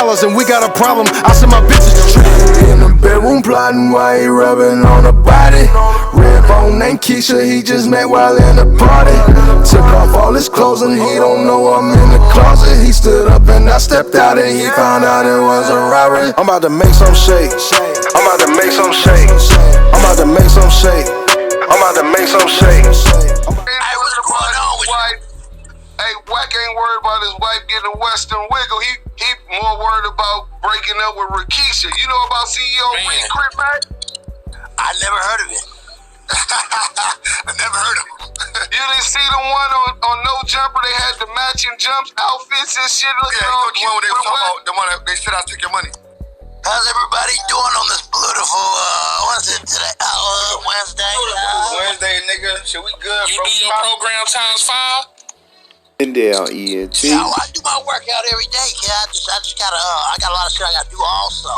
Dollaz and we got a problem. I send my bitches to trip. In the bedroom plotting while he rubbing on her body. Red bone named Keisha, he just met while in the party. Took off all his clothes and he don't know I'm in the closet. He stood up and I stepped out and he found out it was a robbery. I'm about to make some shake. I'm about to make some shake. I'm about to make some shake. I'm about to make some shake. Hey, what's going on with wife? Hey, Wack ain't worried about his wife getting a Western wiggle. He more worried about breaking up with Rakisha. You know about CEO Crip Mac? I never heard of it. I never heard of him. You didn't see the one on No Jumper? They had the matching jumps, outfits and shit looking all cute. The one where they was talking about, the one that they said I took your money. How's everybody doing on this beautiful, what's it today? Wednesday? Wednesday, nigga. Shit, we good, you bro. do your program times 5? And down, ENT. Yeah, well, I do my workout every day, kid. I just gotta, I got a lot of shit I gotta do also.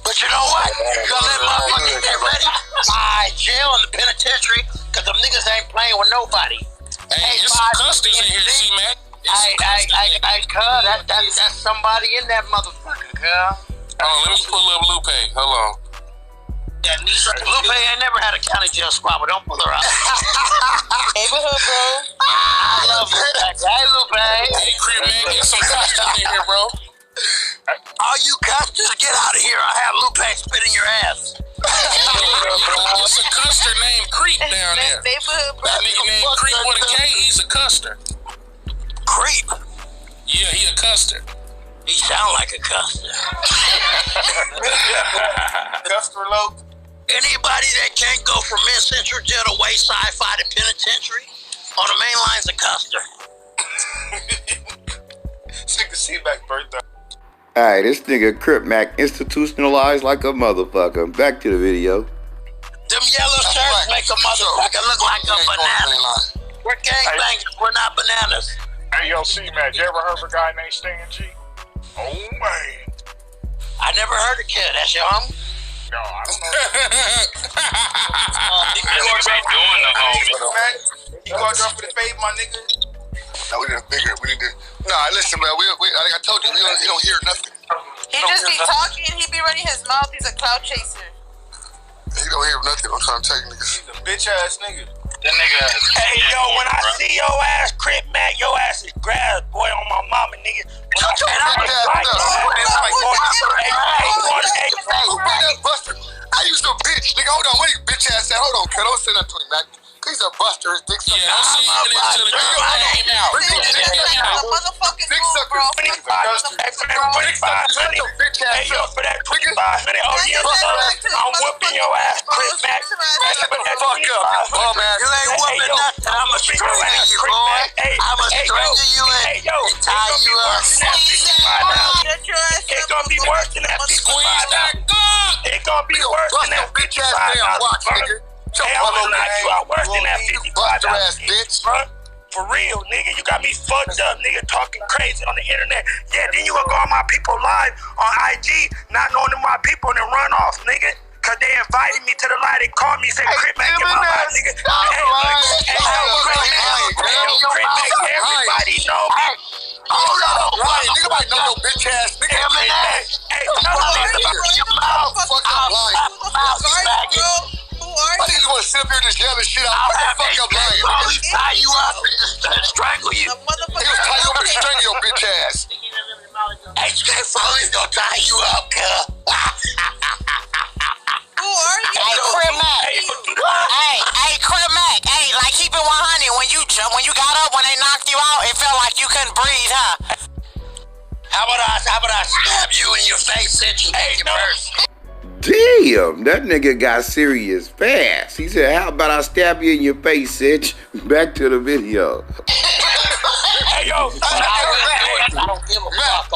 But you know what? You gonna let motherfuckers get ready? I jail in the penitentiary, cause them niggas ain't playing with nobody. Hey, there's some customers in here, C-Mac. That's somebody in that motherfucker, cuz. Hold on, let me pull up Lupe. Hold on. Yeah, Lupe ain't never had a county jail squad, but don't pull her out. Neighborhood, bro. I love Lupe. Hey, Lupe. Hey, Crip Mac, get some customers in here, bro. All you customers, get out of here. I have Lupe spit in your ass. It's a custer named Crip down there. Neighborhood, bro. That nigga named Crip with a K, he's a custer. Creep? Yeah, he a custer. He sound like a custer. Custer low. Anybody that can't go from Mid Central Jail to Wayside Fighting Penitentiary on the main line's a custer. Sick to see back birthday. Alright, this nigga Crip Mac institutionalized like a motherfucker. Back to the video. Them yellow shirts make a motherfucker look like a banana. We're gangbangers, we're not bananas. Hey, yo, C-Mac, you ever heard of a guy named Stan G? Oh, man. I never heard of kid. That's your homie? No, I don't know. Niggas ain't doing the homie. You gonna drop for the fade, my nigga? No, we need to figure it. We need to. Nah, listen, man. Like I told you, he don't hear nothing. He just be talking, he be running his mouth, he's a cloud chaser. He don't hear nothing. I'm trying to tell you, niggas. He's a bitch ass nigga. That nigga. Hey, yo, when I see your ass, Crip Mac, your ass is grass, boy, on my mama, nigga. Shut your bitch ass up. I used to bitch, nigga. Hold on, where you bitch ass at? Hold on, kid. Don't say that to me, Mac. He's a buster. His dick sucker. Yeah, don't see him into the girl came out. Motherfucking Dick move, sucker. bro. Bitch ass Hey, yo, for that 25 minute audience, I'm whooping your ass, Crip Mac. Fuck up, bum ass. You ain't whooping nothing. I'ma strangle you, boy. I'ma strangle you and tie you up. It's gonna be worse than that. Squeeze that gun. It's gonna be worse than that. Bitch ass damn watch, nigga. Hey, I'm gonna knock you out worse than that Buster ass bitch. For real, nigga, you got me fucked up, nigga, talking crazy on the internet. Yeah, then you gonna go on my people live on IG, not knowing them my people and then run off, nigga. Cause they invited me to the live, they called me, said, Crip Mac, get my live, nigga. Everybody know me. Hold on, Ryan, nigga might know your bitch ass nigga. Hey, tell me about your mouth. Fuck up lying. Why do you want to sit up here and just yell this shit out? What the fuck up lying? Tie you up and strangle you. He was tie you up and strangle your bitch ass. Hey, Jay Foley's gonna tie you up, cuz. Who are you? Hey, Crip Mac. Hey, Crip Mac. Hey, like keep it 100. When you got up, when they knocked you out, it felt like you couldn't breathe, huh? How about I stab you in your face, since you take your purse? Damn, that nigga got serious fast. He said, how about I stab you in your face, Sitch? Back to the video. Hey, yo. I don't give a fuck.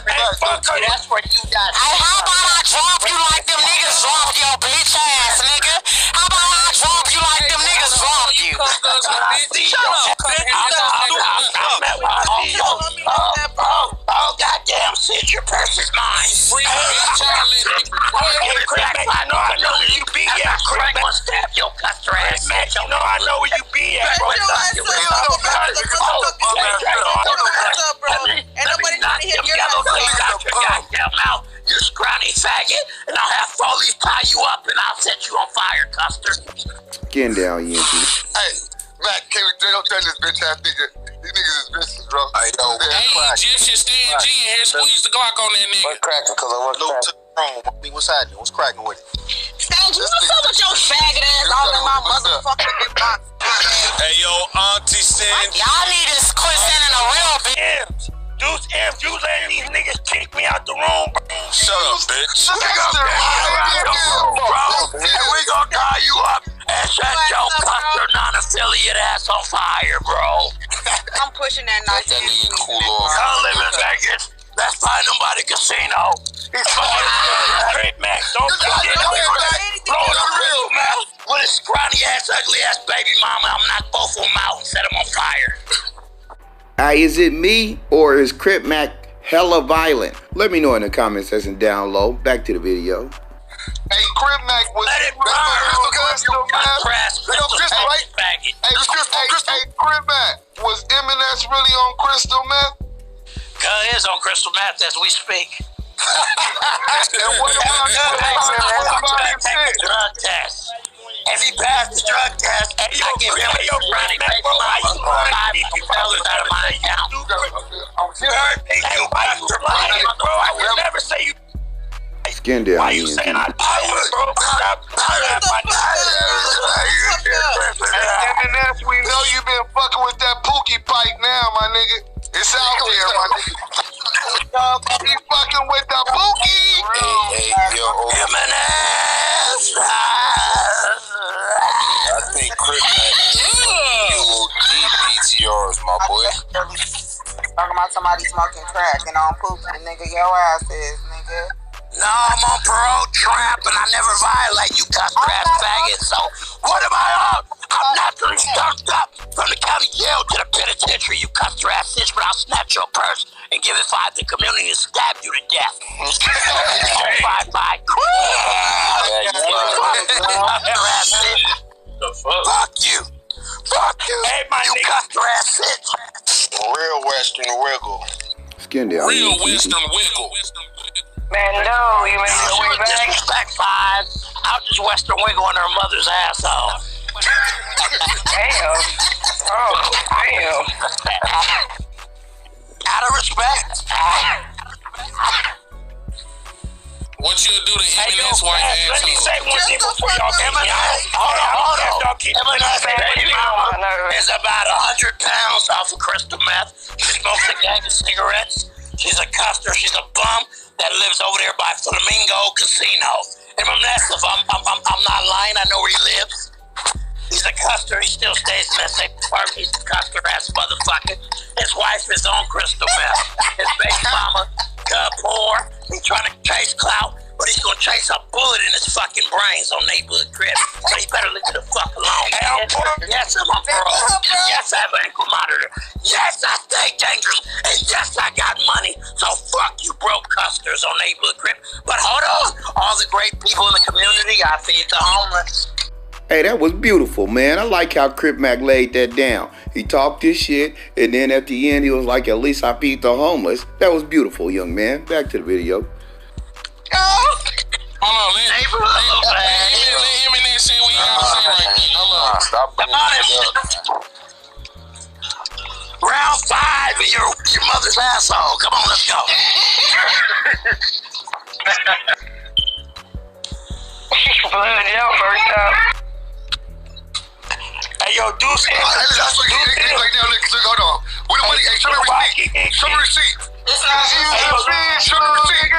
That's what you got. Hey, how about I drop you like them niggas dropped your bitch ass, nigga? How about I drop you like them niggas dropped you? Oh, goddamn, Sid, your purse is mine. I know where you be at. Craig gonna stab your custer ass. You know I know where you be at, bro. Ain't nobody trying to hear your scrawny faggot, and I'll have Foley tie you up and I'll set you on fire, Custer. Skin down, Yankee. Hey, Mac, can't we don't tell this bitch ass nigga. These niggas is bitches, bro. Hey, yo. Hey, Egyptian Stan G in here, squeeze the Glock on that nigga. What's cracking? Because I want to to the room. What's happening? What's cracking with it? Stan G, what's up with your faggot ass all in my motherfucking inbox? Hey, yo, Auntie Stan G. Y'all need to quit sending a real bitch. Deuce, if you letting these niggas kick me out the room, bro. Shut up, bitch. We gonna tie you up and set your Custer non-affiliate ass on fire, bro. I'm pushing that knife. That nigga cool off. Y'all live in Vegas. Let's find him by the casino. He's fucking Crip Mac. Don't forget blowing the real mouth with his scrawny ass, ugly ass baby mama. I'm knock both of them out and set them on fire. Is it me or is Crip Mac hella violent? Let me know in the comment section down low. Back to the video. Hey, Crip Mac was. Let it burn. Crystal, man. Crystal, right? Hey, Crip Mac, was M&S really on crystal meth? Cuz is on crystal meth as we speak. And what about his drug test? If he passed the drug test, I give him a running baby mama $5 out of my account. You heard me? You lying, bro. I would never say you. Skin down, Why you Yankee. saying I power, bro? Stop my M&S, we know you been fucking with that Pookie pipe now, my nigga. It's out there, my nigga. He fucking with the Pookie. Hey, yo, M&S. I think Crip Mac, you will PTRs, my boy. Talking about somebody smoking crack and on poop, and nigga, your ass is, nigga. No, I'm on parole, trap, and I never violate you, Custer ass faggot. So, what am I on? I'm naturally stumped up from the county jail to the penitentiary, you Custer ass bitch, but I'll snatch your purse and give it 5 to the community and stab you to death. Bye. Fuck you. Hey, my you Custer ass bitch. Real Western Wiggle. Skin down, Real Yankee. Western wiggle. Man, no, you ain't She was disrespect 5. I'll just Western wiggle on her mother's asshole. Damn. Oh, damn. Out of respect. What you do to M&S white ass? Let me say one thing before y'all get me out. Hold on. Y'all keep M&S baby mama is about 100 pounds off of crystal meth. She smokes a gang of cigarettes. She's a Custer. She's a bum that lives over there by Flamingo Casino. And M&S, if I'm not lying, I know where he lives. He's a Custer. He still stays in that same apartment. He's a Custer ass motherfucker. His wife is on crystal meth. His baby mama, poor. He's trying to chase clout, but he's gonna chase a bullet in his fucking brains on neighborhood Crip. So he better leave it the fuck alone. Yes, I'm on parole. Yes, I have an ankle monitor. Yes, I stay dangerous. And yes, I got money. So fuck you broke Custers on neighborhood Crip. But hold on. All the great people in the community, I feed the homeless. Hey, that was beautiful, man. I like how Crip Mac laid that down. He talked his shit, and then at the end, he was like, at least I feed the homeless. That was beautiful, young man. Back to the video. Hold on, let him in there say what you gotta say right now. Hold on. Stop Round 5 of your mother's asshole. Come on, let's go. Blood, y'all first up. Hey, yo, Deuce. Hold on. With the money, hey, show me receipt. Show me receipt. Show me receipt.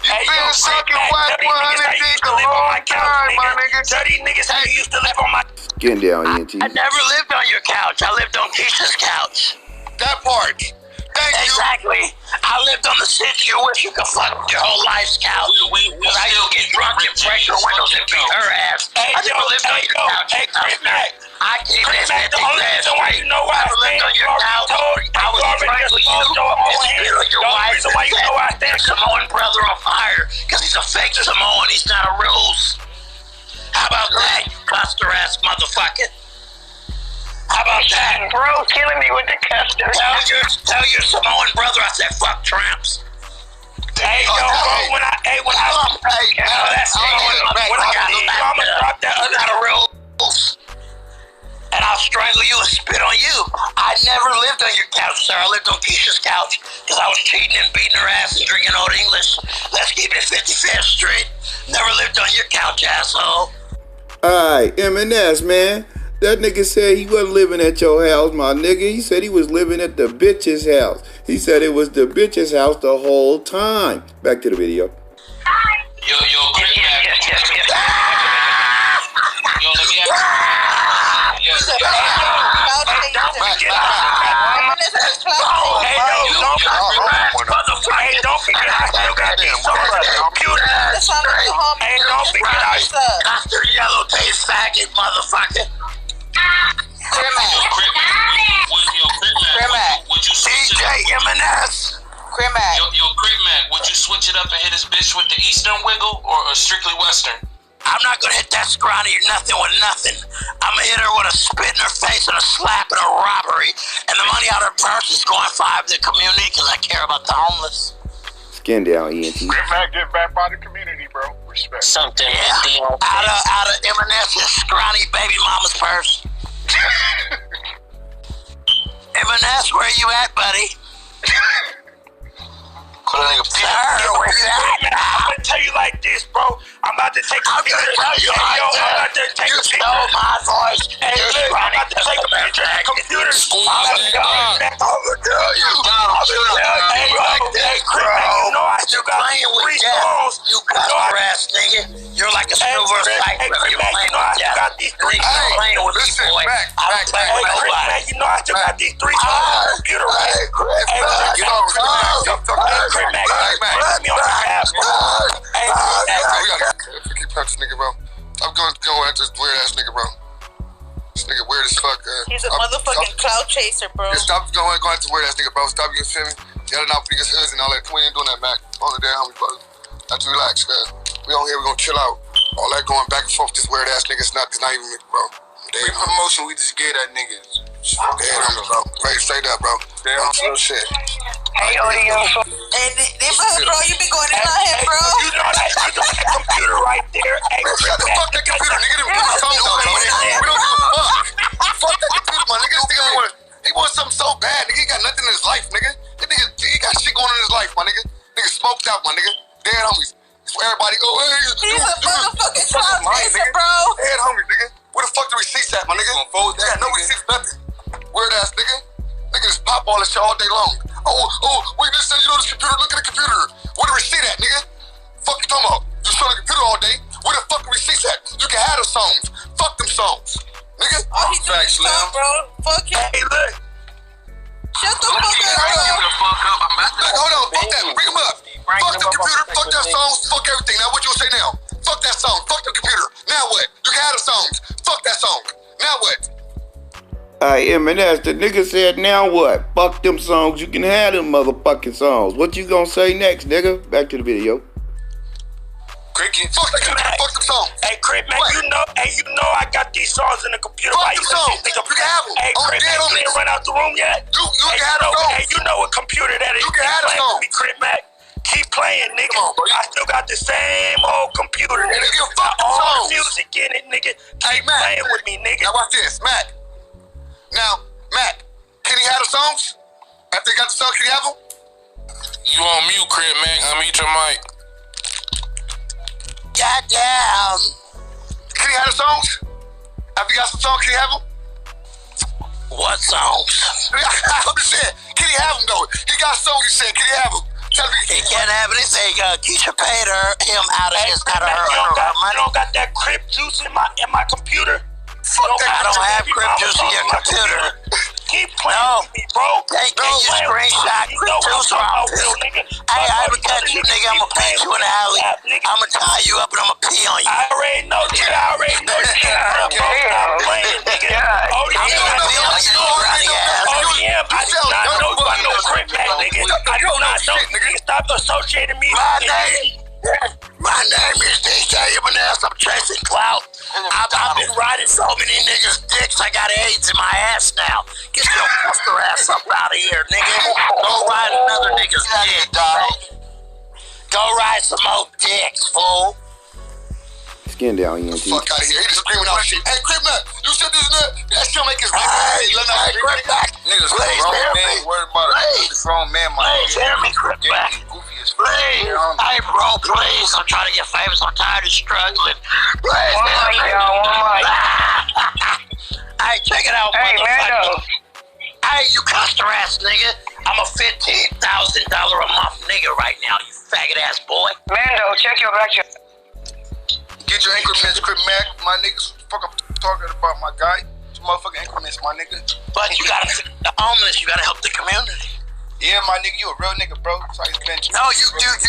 You been sucking white 100 dick a long time, my nigga. Dirty niggas how you used to live on my... Skin down, Yankee. I never lived on your couch. I lived on Keisha's couch. That part. Thank you. Exactly. I lived on the shit you wish you could fuck your whole life's couch. Because I used to get drunk and break her windows and beat her ass. I never lived on your couch. Hey, Crip Mac. I keep this at the only reason why you know why I lived on your couch. I was strangle you and steal your wife and set their Samoan brother on fire. Because he's a fake Samoan. He's not a ruse. How about that, you Custer ass motherfucker? How about that? Bro, killing me with the Custer. Tell your Samoan brother I said fuck tramps. Hey, yo, bro, when I I'ma drop that other rules. And I'll strangle you and spit on you. I never lived on your couch, sir. I lived on Keisha's couch because I was cheating and beating her ass and drinking Old English. Let's keep it 55th Street. Never lived on your couch, asshole. Alright, M&S, man. That nigga said he wasn't living at your house, my nigga. He said he was living at the bitch's house. He said it was the bitch's house the whole time. Back to the video. Yo, Crip Mac. Yo, let me ask you. Don't forget I still got these songs on the computer. Hey, don't forget I got your yellow taste faggot, motherfucker. Crip Mac. Would you switch it up? M&S. Crip Mac. Yo, Crip Mac, would you switch it up and hit his bitch with the Eastern wiggle or strictly Western? I'm not gonna hit that scrawny or nothing with nothing. I'm gonna hit her with a spit in her face and a slap and a robbery. And the money out of her purse is going to the community because I care about the homeless. Skin down, ENT. Crip Mac, get back by the community, bro. Respect. Something Out of M&S's scrawny baby mama's purse. M&S, where you at, buddy? Sir, where you at? I'm gonna tell you like this, bro. I'm about to take a picture. You stole my voice. Hey, look, I'm about to take a picture of the computer. I'm gonna tell you. Hey, Crip Mac, you know I still got these 3 songs. You ass nigga. You're like a silver cycle. Hey, Crip Mac, you know I still got these 3 songs. Playing with me, boy. I don't play with nobody. You know I still got these 3 songs on the computer, right? Hey, Crip Mac, put me on the ass, bro. Hey, Keep punching nigga, bro. I'm going after this weird ass nigga, bro. This nigga weird as fuck. He's a motherfucking cloud chaser, bro. Yeah, stop going after weird ass nigga, bro. Stop, you feel me? Yelling out niggas' hoods and all that. We ain't doing that, Mac. On the damn homie, brother. Have to relax, cuz. We on here, we gonna chill out. All that going back and forth, this weird ass nigga's not even me, bro. We promotion, we just scared that niggas. Damn, bro. Right, straight up, bro. Damn, real shit. Hey, Odie, and bro, you be going in on him, bro. You know that computer right there. Hey, Shut the fuck that computer, nigga. We don't give a fuck. Fuck that computer, my nigga. This nigga he wants something so bad, nigga. He got nothing in his life, nigga. That nigga, he got shit going on in his life, my nigga. Nigga smoked out, my nigga. Dead homies. So everybody go, hey, he's a motherfucking cloud chaser, bro. Dead homies, nigga. Where the fuck the receipts at, my nigga? Yeah, no receipts, nothing. Weird ass nigga. Nigga just pop all this shit all day long. Wait, this says you know this computer. Look at the computer. Where the receipt at, nigga? Fuck you talking about? You show the computer all day. Where the fuck the receipts at? You can have the songs. Fuck them songs, nigga. Oh, he doing Slim, bro. Fuck him. Hey, look. Shut the fuck up, bro. Hold on. Fuck that. Bring him up. Fuck the computer. Fuck that songs. Fuck everything. Now what you gonna say now? Fuck that song. Fuck the computer. Now what? You can have the songs. Fuck that song. Now what? M&S, the nigga said, now what? Fuck them songs, you can have them motherfucking songs. What you gonna say next, nigga? Back to the video. Cricket. Fuck the computer. Fuck them songs. Hey, Crip Mac, you know I got these songs in the computer. Fuck them songs. You can have them. Hey, Crip Mac, you didn't run out the room yet? You can have the songs. Hey, you know what computer that is. You can have the songs. Crip Mac. Keep playing, nigga. Come on, bro. I still got the same old computer, nigga. Nigga, fuck them all songs. the music in it, nigga. Hey, Keep playing with me, nigga. Now watch this, Mac. Now, Mac, can he have the songs? After he got the songs, can he have them? You on mute, Crip Mac. Unmute your mic. Goddamn. Can he have the songs? After he got some songs, can he have them? What songs? I'm just saying, can he have them though? He got songs, he said, can he have them? Tell me he can't have anything. Keisha paid him out of her money. You don't got that Crip juice in my computer? I don't have Crip juice in your computer. Keep playing with me, bro. Hey, can you screenshot Crip juice around too? Hey, I haven't got you, nigga. I'm gonna paint you in the alley. I'm gonna tie you up and I'm gonna pee on you. I already know, nigga. Stop playing, nigga. I know Crip Mac, nigga. I do not know, nigga. Stop associating me with my name is DJ M&S. I'm chasing clout. I've been riding so many niggas' dicks. I got AIDS in my ass now. Get your buster ass up out of here, nigga. Don't ride another nigga's dick, dog. Go ride some more dicks, fool. Skin down, ENT. Fuck out of here. He just screaming out shit. Hey, Crip Mac, you said this and that. That shit make his Hey, Crip Mac. Niggas Please grown hear man. me. Worried about Please. a grown man, my Please hear me, Crip Mac. Goofy as fuck. Please. Hey, bro, please. I'm trying to get famous. I'm tired of struggling. Please hear me. Hey, check it out, motherfucker. Hey, you custer ass nigga. I'm a $15,000 a month nigga right now, you faggot ass boy. Mando, check your back. Get your increments, Crip Mac, my niggas. Fuck, I'm talking about my guy. Some motherfucking increments, my nigga. But you gotta feed the homeless. You gotta help the community. Yeah, my nigga, you a real nigga, bro. That's how you been. No, you can't.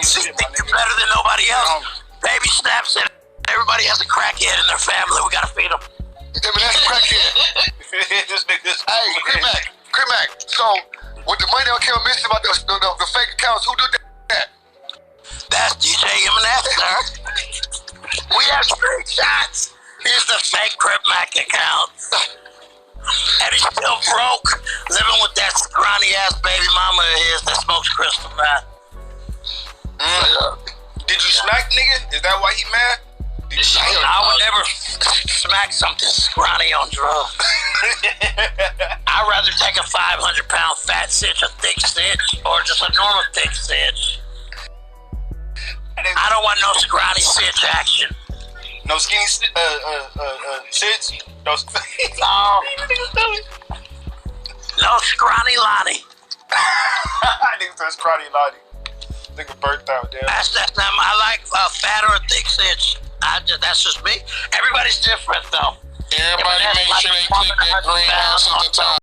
You think you're better than nobody else. Baby Snap said everybody has a crackhead in their family. We gotta feed them. Yeah, but that's a crackhead. This nigga's. Hey, Crip Mac. So, with the money that came missing about the fake accounts, who did that? That's DJ M&S, sir. We have screenshots. Here's the fake Crip Mac account. And he's still broke, living with that scrawny ass baby mama of his that smokes crystal meth. Did you smack nigga? Is that why he mad? I would never smack something scrawny on drugs. I'd rather take a 500-pound fat sitch, a thick sitch, or just a normal thick sitch. I don't want no scrawny sitch action. No skinny sits? No scrawny Lonnie. Nigga said scrawny Lonnie. Nigga burnt out, damn. That's I like fat or a thick sitch. That's just me. Everybody's different, though. Everybody make sure they click that green house at the top.